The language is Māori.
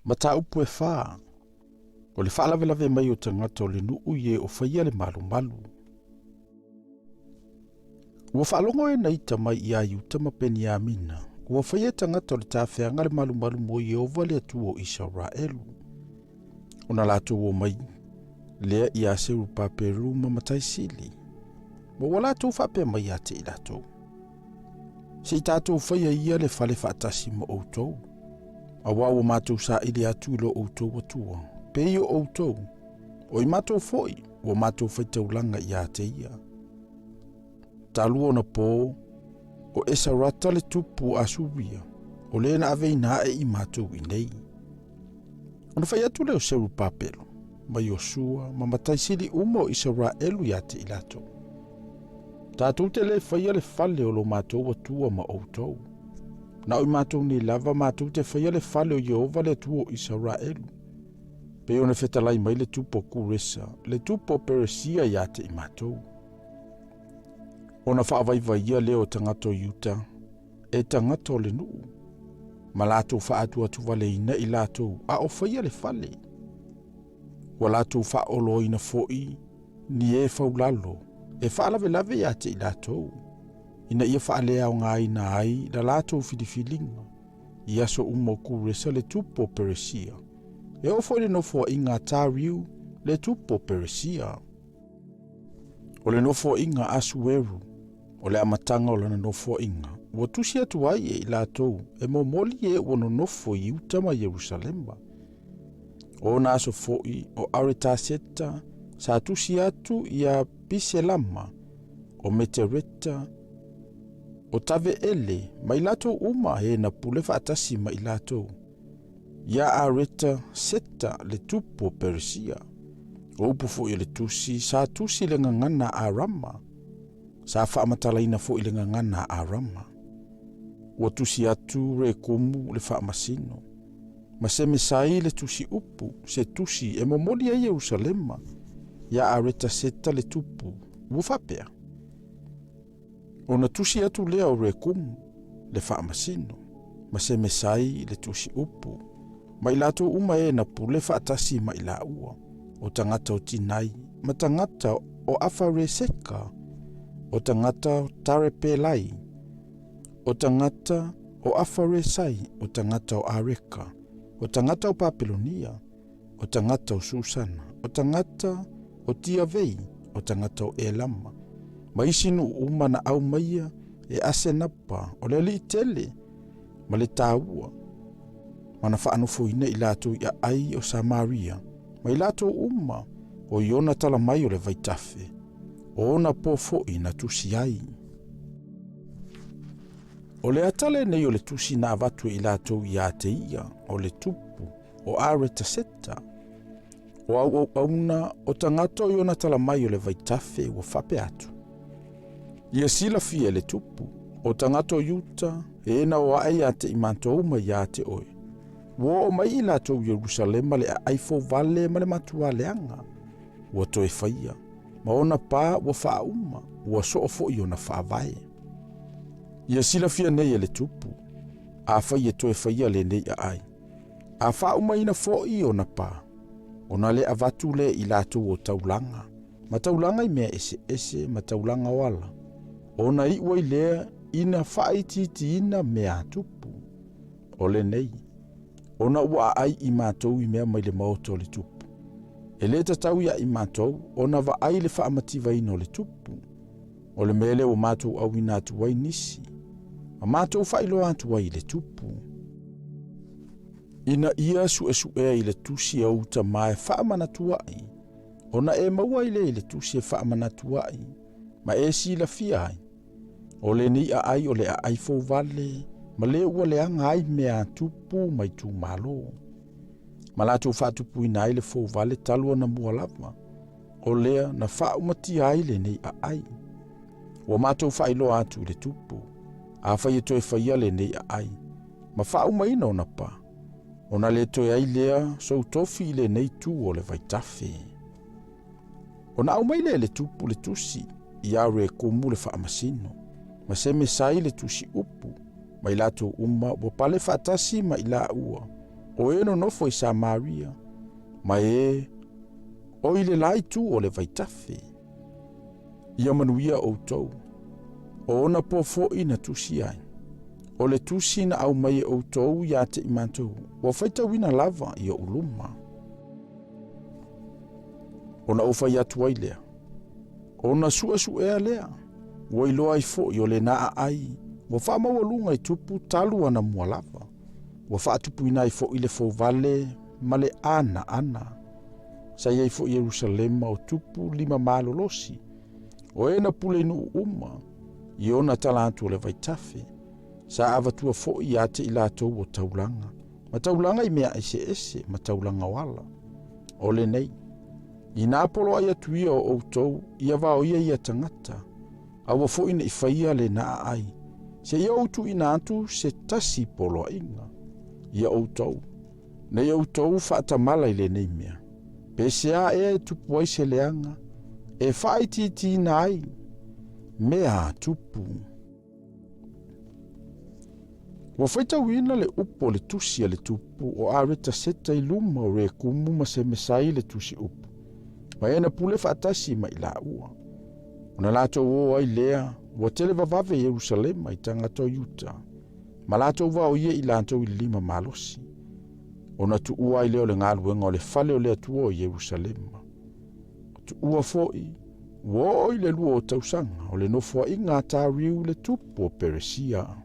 Mata upu e wha. O le whaalawe mai o tangata o le nuu ye o whaia le malu. Ua whaalongo e nei tamai i a iuta mapeni a mina. Ua whaia tangata o le tawhianga le malu mo ye o vale atu o Israelu. Ona lato o mai. Lea i a seru paperu ma matai sili. Mo wala tō whape mai a te ilato. Se i tātou whaia ia le whale whaatasi mo outou. A wau o mātou sa ili atu lo outou atua. Pe i o outou. O i mātou foi, o mātou Faitaulanga i a te ia. Talu ona pō, o Ezra le tupu a suria. O le na ave ina e i mātou i nei. Ona whai atu leo seru papelo. Mai o sua, ma mataisili uma o Israelu i a te ilato. Tātou te le whaia le whale o lo mātou atua ma outou. Na oi mātou ni lava mātou te whaia le whale o Jehova le atua o Israelu. Pe ona whetalai mai le tupo kuresa, le tupo peresia i a te i mātou. Ona whaavaivaia leo tangato yuta, e tangato le nuu. Ma lātou whaatu atu wale ina i lātou, a o whaia le whale. Wa lātou whaolo ina foi, ni e whaulalo, e whaalawe i a te i lātou. Ina ia whaalea o ngā ina ai, la lātou whidifilinga. I aso umo kuresa le tupo peresia. E o foi le nofo inga tāriu, le tupo peresia. O le nofo inga asueru, o le amatanga o lana nofo inga. Ua tusi atu ai e i lātou, e momoli e ono nofo i utama Jerusalema. O na aso foi, o Aretaseta, sa tusi atu i a Piselama, o Metereta, o Tave ele, mai lātou uma he na pule whaatasi mai lātou. Ia Areta seta le tupo Persia. O upu fo i le tusi, sa tusi le ngangana a Rama. Sa whaamatalaina fo i le ngangana a Rama. Ua tusi atu re kumu le whaamasino. Ma se mesai le tusi upu, se tusi e momoli a Jerusalema. Ia Areta seta le tupu, wufapea. Ona tusi atu lea o re kumu, le whaamasino. Ma se mesai le tusi upu. Mai lato uma e na pule whaatasi mai la ua. O tangata o tinai, ma tangata o awhare seka. O tangata o tarepelai. O tangata o awhare sai, o tangata o areka. O tangata o Papelonia. O tangata o Susana. O tangata o Tiavei. O tangata o Elama. Ma isinu uma na au maia e asenapa. O le li tele. Ma le taua. Mana whaanofo ina i lātou i ai o Samaria. Ma i lātou uma o iona tala mai o le vaitafe. O ona pofo i na tusi ai. O le atale nei o le tusi na avatu i lātou i ate ia o le tupu o Areta seta. O au auna o tangata o iona tala mai o le vaitafe o whape atu. Ia sila fia le tupu o tangata o yuta e ena o ai ate i manto uma i ate oi. Wo o mai i lātou Jerusalema le aifo vale ma le matua leanga. Ua toe whaia. Ma ona pā ua wha uma. Ua so fo i ona wha vai. Ia sila fia nei le tupu. A whaia toe whaia le nei a ai. A wha uma ina fo i ona pā. Ona le avatu le i lātou o taulanga. Ma taulanga i mea ese ma taulanga wala. Ona i ua i lea ina wha i titi ina mea tupu. O le nei. Ona ua ai i mātou i mea mai le maoto le tupu. E le tatau ia i mātou, ona va ai le whaamativa ino le tupu. O le mele o mātou au ina atu wai nisi. Ma mātou whailo atu wai le tupu. Ina ia su e i le tusi au ta mai whaamanatua ai. Ona e maua i le tusi e whaamanatua ai. Ma e si la fia ai. O le ni a ai o le a ai fo vale. Ma le ua le anga ai mea tupu mai tu malo. Ma lātou whātupu ina ai le fōu vale talua na mua lava. O lea na whaumati ai le nei a ai. O mātou whailo atu le tupu. A whai e toi whaia le nei a ai. Ma whaumaina ona pa. Ona le toi ai lea sou tofi le nei tu o le vaitafe. Ona au mai le tupu le tusi. Ia re kumu le whaamasino. Ma se me sai le tusi upu. Mai lato uma o pale fatasi ma ila ua. o e no nofo I Samaria, ma e o I le lai tu o le vaitafe. Ia manuia outou, o ona po fo'i na tusi ai. O le tusi na au mai outou ia te imantou, o faitauina lava I o uluma. Ona ufai atu ai lea, ona su ea lea, o iloa I fo'i o le naa ai, o wha mawalunga I tupu talu ana mua lava, o wha atupu ina I fo'i le fau vale, ma le ana. Sa iei fo'i Jerusalema o tupu 5 malolosi, o e na pule inu uma, I ona talatu o le vaitafe, sa avatua fo'i ia te I latou o taulanga, ma taulanga I mea ese, ma taulanga wala. O le nei, I nā polo ai atu ia o outou, ia vao ia tangata, awa fo'i na I whaia le naa ai, se ia outu ina atu se tasi polo inga, ia outou, na ia outou whaatamala I le nei mea, pesea e tupu ai se leanga, e whaiti na ai, mea tupu. Wa faitauina le upo le tusi le tupu o areta seta I luma o re kumu ma se mesai le tusi upu. Ma ena pule whaatasi ma I la ua. Ona lato o ai lea, wa tele vavave Jerusalema I tangata Yuta. Ma lato wa o ia I lato I 5 malosi. Ona tu ua I leo le ngaluenga o le fale o lea tuo I Jerusalema. Tu ua foi, wo o I le lua o tausanga o le nofua I ngā tāriu le tupu o Peresia.